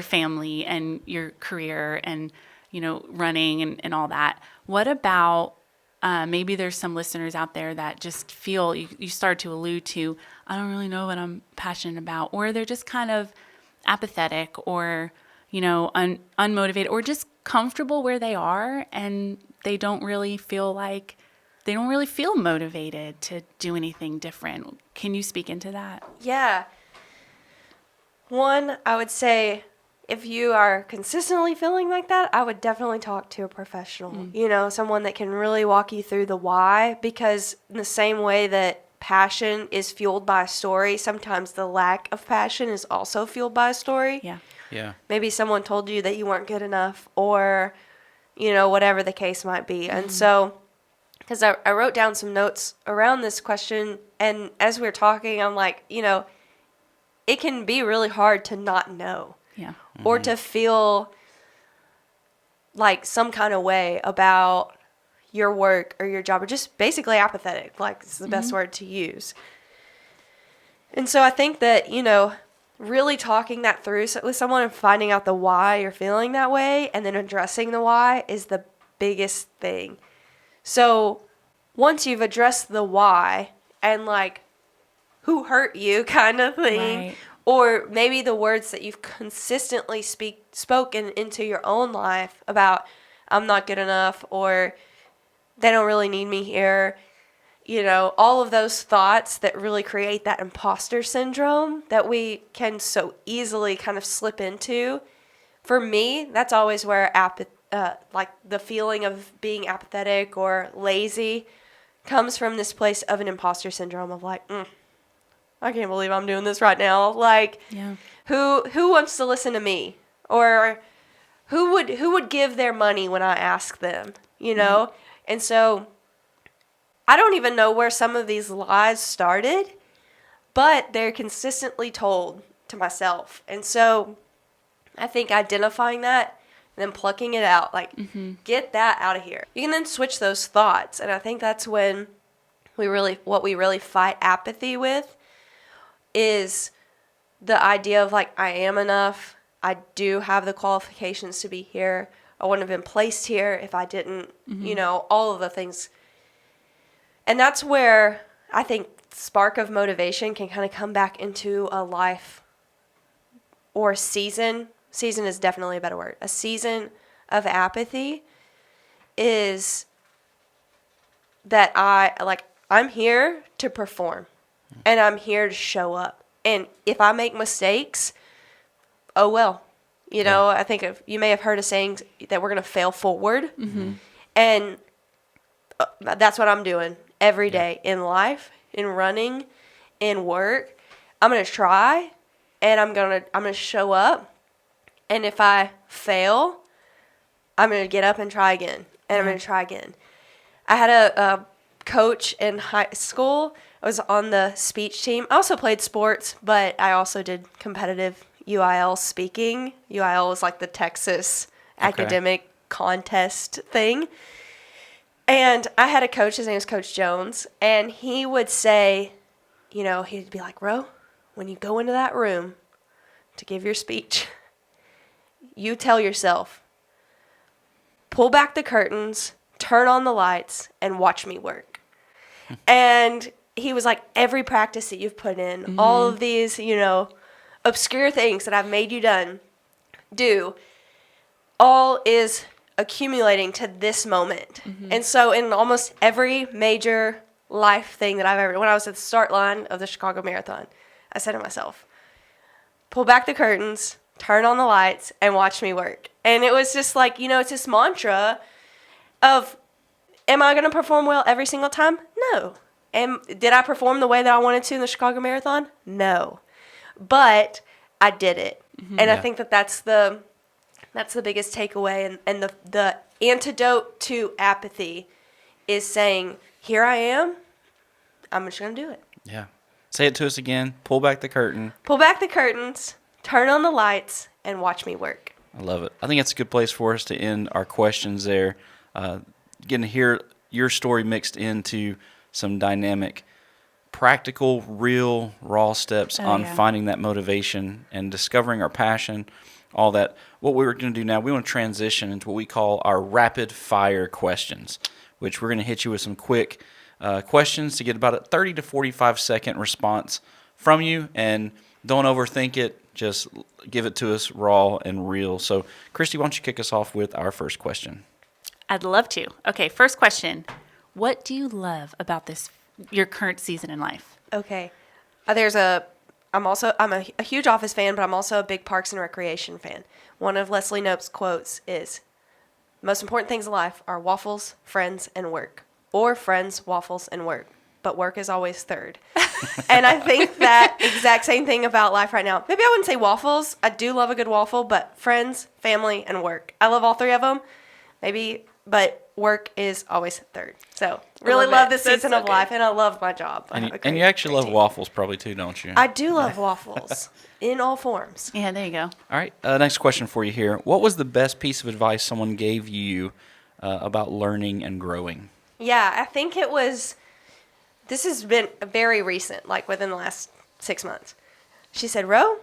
family and your career and, you know, running and all that. What about maybe there's some listeners out there that just feel, you start to allude to, I don't really know what I'm passionate about, or they're just kind of apathetic or, you know, unmotivated, or just comfortable where they are, and they don't really feel motivated to do anything different. Can you speak into that? Yeah. One, I would say, if you are consistently feeling like that, I would definitely talk to a professional, you know, someone that can really walk you through the why, because in the same way that passion is fueled by a story, sometimes the lack of passion is also fueled by a story. Yeah. Yeah. Maybe someone told you that you weren't good enough, or, whatever the case might be. And so, because I wrote down some notes around this question, and as we were talking, I'm like, it can be really hard to not know. Yeah. Or to feel like some kind of way about your work or your job, or just basically apathetic, like it's the best word to use. And so I think that, really talking that through with someone and finding out the why you're feeling that way and then addressing the why is the biggest thing. So once you've addressed the why and like who hurt you kind of thing, Right. or maybe the words that you've consistently spoken into your own life about I'm not good enough, or they don't really need me here, all of those thoughts that really create that imposter syndrome that we can so easily kind of slip into. For me, that's always where like the feeling of being apathetic or lazy comes from, this place of an imposter syndrome of like, I can't believe I'm doing this right now. Like, Yeah. who wants to listen to me? Or who would give their money when I ask them, And so I don't even know where some of these lies started, but they're consistently told to myself. And so I think identifying that and then plucking it out, like get that out of here. You can then switch those thoughts. And I think that's when what we really fight apathy with is the idea of like, I am enough. I do have the qualifications to be here. I wouldn't have been placed here if I didn't, all of the things. And that's where I think spark of motivation can kind of come back into a life or season. Season is definitely a better word. A season of apathy is that I'm here to perform and I'm here to show up. And if I make mistakes, oh well. I think you may have heard a saying that we're going to fail forward. And that's what I'm doing every day in life, in running, in work. I'm going to try and I'm going to show up. And if I fail, I'm going to get up and try again. And I'm going to try again. I had a coach in high school. I was on the speech team. I also played sports, but I also did competitive UIL speaking. UIL was like the Texas academic contest thing. And I had a coach, his name was Coach Jones, and he would say, he'd be like, Ro, when you go into that room to give your speech, you tell yourself, pull back the curtains, turn on the lights, and watch me work. And he was like, every practice that you've put in, all of these, obscure things that I've made you do, all is accumulating to this moment. And so in almost every major life thing that I've ever, when I was at the start line of the Chicago Marathon, I said to myself, pull back the curtains, turn on the lights, and watch me work. And it was just like, it's this mantra of, am I going to perform well every single time? No. And did I perform the way that I wanted to in the Chicago Marathon? No. But I did it. And I think that's the biggest takeaway. And the antidote to apathy is saying, here I am. I'm just going to do it. Yeah. Say it to us again. Pull back the curtain. Pull back the curtains, turn on the lights, and watch me work. I love it. I think that's a good place for us to end our questions there. Getting to hear your story mixed into some dynamic, practical, real, raw steps on finding that motivation and discovering our passion, all that. What we're going to do now, we want to transition into what we call our rapid fire questions, which we're going to hit you with some quick questions to get about a 30 to 45 second response from you. And don't overthink it. Just give it to us raw and real. So, Cristi, why don't you kick us off with our first question? I'd love to. Okay, first question. What do you love about your current season in life? Okay. I'm a huge Office fan, but I'm also a big Parks and Recreation fan. One of Leslie Knope's quotes is, most important things in life are waffles, friends, and work. Or friends, waffles, and work. but work is always third. And I think that exact same thing about life right now. Maybe I wouldn't say waffles. I do love a good waffle, but friends, family, and work. I love all three of them. Maybe, but work is always third. So really love this season of life, and I love my job. And you actually love waffles probably too, don't you? I do love waffles in all forms. Yeah, there you go. All right. Next question for you here. What was the best piece of advice someone gave you about learning and growing? Yeah, I think it was, this has been very recent, like within the last 6 months. She said, Ro,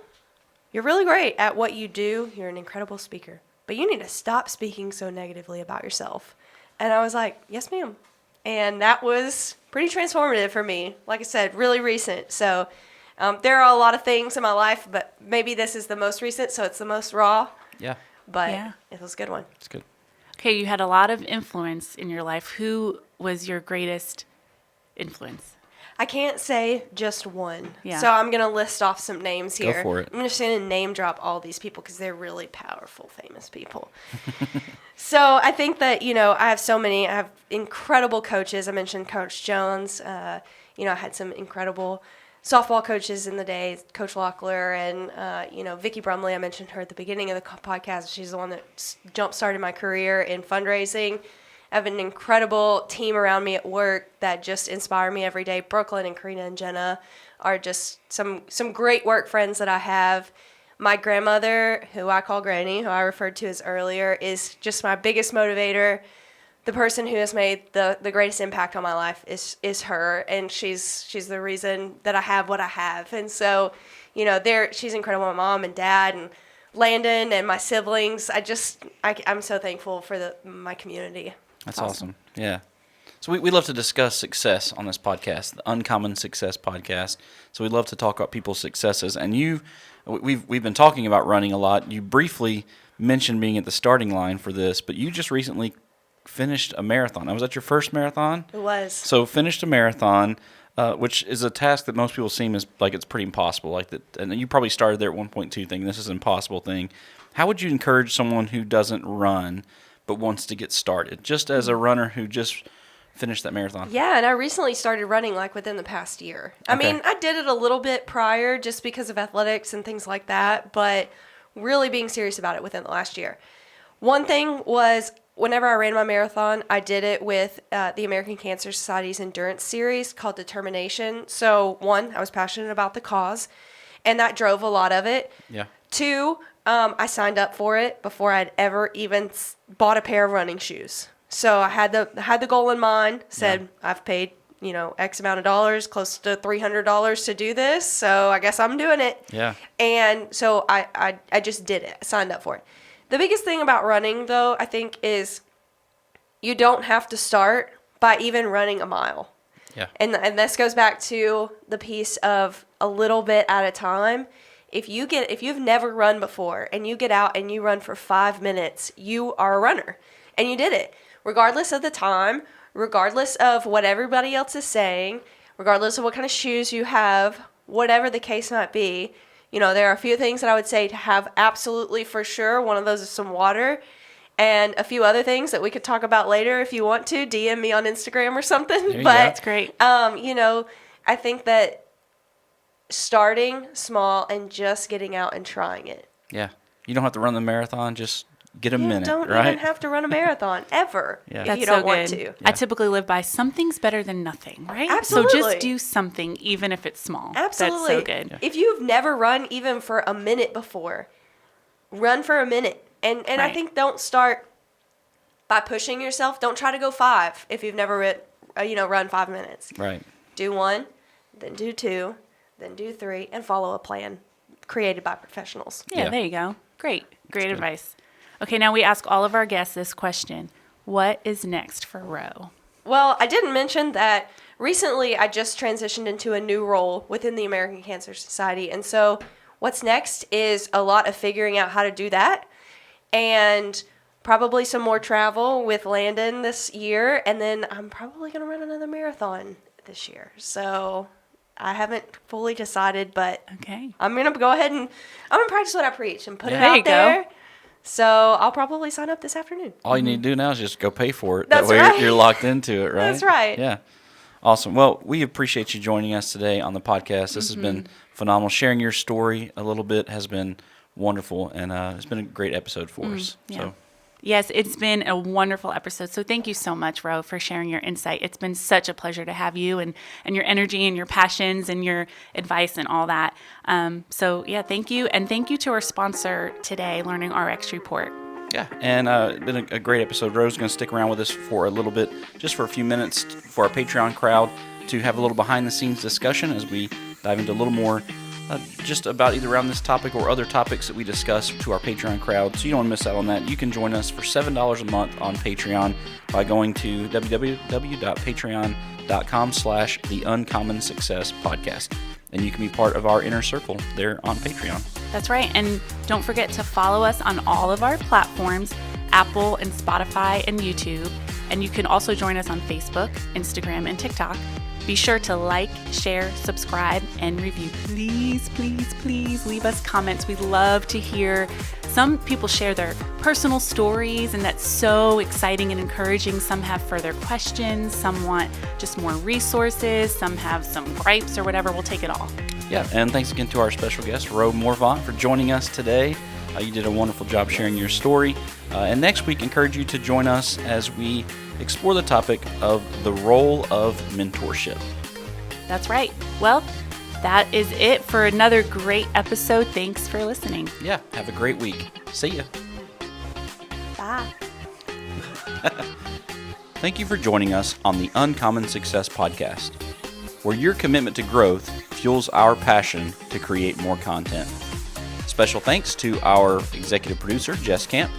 you're really great at what you do. You're an incredible speaker, but you need to stop speaking so negatively about yourself. And I was like, yes, ma'am. And that was pretty transformative for me. Like I said, really recent. So there are a lot of things in my life, but maybe this is the most recent, so it's the most raw. Yeah. But it was a good one. It's good. Okay, you had a lot of influence in your life. Who was your greatest influence? I can't say just one. Yeah. So I'm going to list off some names here. Go for it. I'm just going to name drop all these people because they're really powerful, famous people. So I think that, I have so many. I have incredible coaches. I mentioned Coach Jones. I had some incredible softball coaches in the day, Coach Locklear and, Vicki Brumley. I mentioned her at the beginning of the podcast. She's the one that jump-started my career in fundraising. I have an incredible team around me at work that just inspire me every day. Brooklyn and Karina and Jenna are just some great work friends that I have. My grandmother, who I call Granny, who I referred to as earlier, is just my biggest motivator. The person who has made the greatest impact on my life is her, and she's the reason that I have what I have. And so, she's incredible. My mom and dad and Landon and my siblings. I'm so thankful for my community. That's awesome. Yeah. So we love to discuss success on this podcast, the Uncommon Success Podcast. So we love to talk about people's successes. And we've been talking about running a lot. You briefly mentioned being at the starting line for this, but you just recently finished a marathon. Was that your first marathon? It was. So finished a marathon, which is a task that most people seem as like it's pretty impossible. Like that, and you probably started there at 1.2 thinking this is an impossible thing. How would you encourage someone who doesn't run but wants to get started, just as a runner who just finished that marathon? Yeah, and I recently started running like within the past year. I mean, I did it a little bit prior just because of athletics and things like that, but really being serious about it within the last year. One thing was whenever I ran my marathon, I did it with the American Cancer Society's endurance series called Determination. So one, I was passionate about the cause, and that drove a lot of it. Yeah. Two, I signed up for it before I'd ever even bought a pair of running shoes. So I had the goal in mind, said I've paid, X amount of dollars, close to $300 to do this, so I guess I'm doing it. Yeah. And so I just did it, signed up for it. The biggest thing about running, though, I think is you don't have to start by even running a mile. Yeah. And this goes back to the piece of a little bit at a time. If you've never run before and you get out and you run for 5 minutes, you are a runner. And you did it. Regardless of the time, regardless of what everybody else is saying, regardless of what kind of shoes you have, whatever the case might be, there are a few things that I would say to have absolutely for sure. One of those is some water, and a few other things that we could talk about later if you want to. DM me on Instagram or something. There you go. That's great. I think that starting small and just getting out and trying it. Yeah. You don't have to run the marathon, just get a minute, don't right? even have to run a marathon ever if you don't want to. I typically live by something's better than nothing, right? Absolutely. So just do something, even if it's small. Absolutely. That's so good. Yeah. If you've never run even for a minute before, run for a minute. And I Right. think don't start by pushing yourself. Don't try to go 5 if you've never run 5 minutes. Right. Do 1, then do 2, then do 3, and follow a plan created by professionals. Yeah, Yeah. there you go. Great good. advice. Okay, now we ask all of our guests this question. What is next for Ro? Well, I didn't mention that recently I just transitioned into a new role within the American Cancer Society. And so what's next is a lot of figuring out how to do that, and probably some more travel with Landon this year. And then I'm probably going to run another marathon this year. So I haven't fully decided, but Okay. I'm going to go ahead and I'm going to practice what I preach and put it There you out go. there. So I'll probably sign up this afternoon. All you need to do now is just go pay for it. That's that way right. you're locked into it, right? That's right. Yeah. Awesome. Well, we appreciate you joining us today on the podcast. This has been phenomenal. Sharing your story a little bit has been wonderful, and it's been a great episode for us. Yeah. So. Yes, it's been a wonderful episode. So thank you so much, Ro, for sharing your insight. It's been such a pleasure to have you and your energy and your passions and your advice and all that. Thank you. And thank you to our sponsor today, Learning RX Report. Yeah, and it's been a great episode. Ro's going to stick around with us for a little bit, just for a few minutes for our Patreon crowd to have a little behind-the-scenes discussion as we dive into a little more just about either around this topic or other topics that we discuss to our Patreon crowd. So you don't want to miss out on that. You can join us for $7 a month on Patreon by going to www.patreon.com/theUncommonSuccessPodcast. And you can be part of our inner circle there on Patreon. That's right. And don't forget to follow us on all of our platforms, Apple and Spotify and YouTube. And you can also join us on Facebook, Instagram, and TikTok. Be sure to like, share, subscribe, and review. Please, please, please leave us comments. We love to hear. Some people share their personal stories, and that's so exciting and encouraging. Some have further questions. Some want just more resources. Some have some gripes or whatever. We'll take it all. Yeah, and thanks again to our special guest, Ro Movant, for joining us today. You did a wonderful job sharing your story. And next week, encourage you to join us as we explore the topic of the role of mentorship. That's right. Well, that is it for another great episode. Thanks for listening. Yeah, have a great week. See ya. Bye. Thank you for joining us on the Uncommon Success Podcast, where your commitment to growth fuels our passion to create more content. Special thanks to our executive producer, Jess Camp,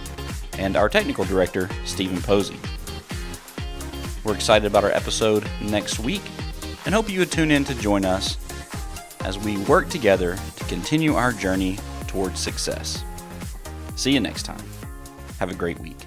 and our technical director, Stephen Posey. We're excited about our episode next week and hope you would tune in to join us as we work together to continue our journey towards success. See you next time. Have a great week.